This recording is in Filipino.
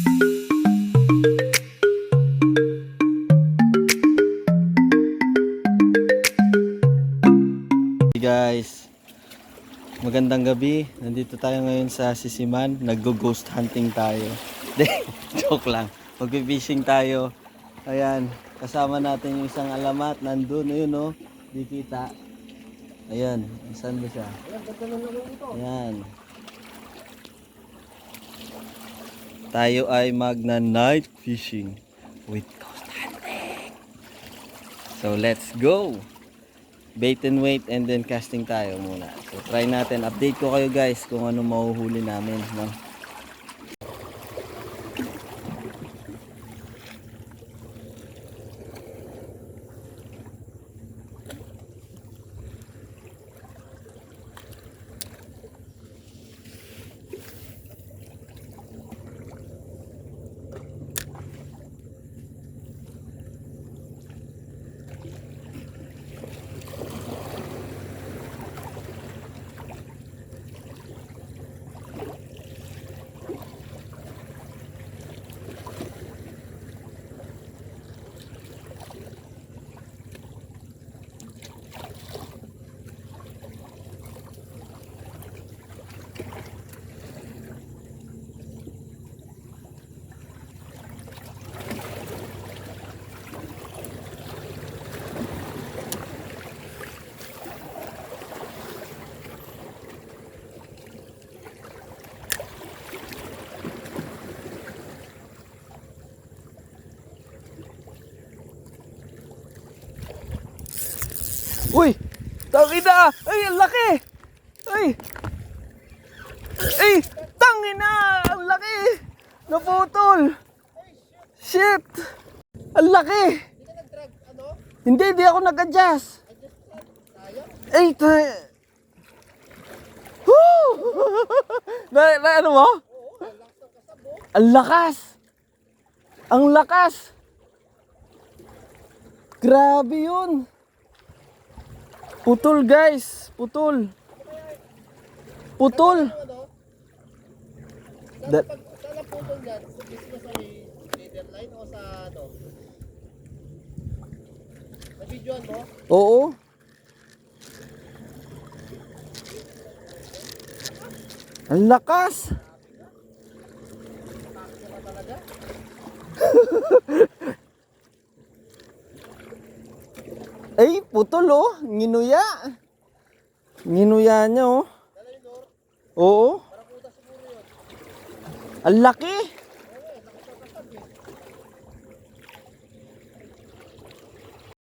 Hey guys, magandang gabi. Nandito tayo ngayon sa Sisiman. Nag-ghost hunting tayo. Joke lang. Mag-fishing tayo. Ayan, kasama natin yung isang alamat. Nandun, yun o. Di kita. Ayan, saan ba siya? Ayan. Tayo ay magna-night fishing with ghost hunting. So let's go! Bait and wait and then casting tayo muna. So try natin. Update ko kayo guys kung ano mahuhuli namin. No? Uy! Tangina! Ay, ang laki! Ay! Ay! Tangina! Ang laki! Naputol! Shit! Ang laki! Hindi, di ako nag-adjust. Ay, Woo! Ano mo? Ang lakas! Ang lakas! Grabe yun! Putol guys, putol. Putol. Saan ang putol dyan? Mismo sa leader line o sa ano? Na-videoan mo? Oo. Ang lakas. Ay, putol oh. Nginuya. Nginuya niya oh. Oo. Ang laki.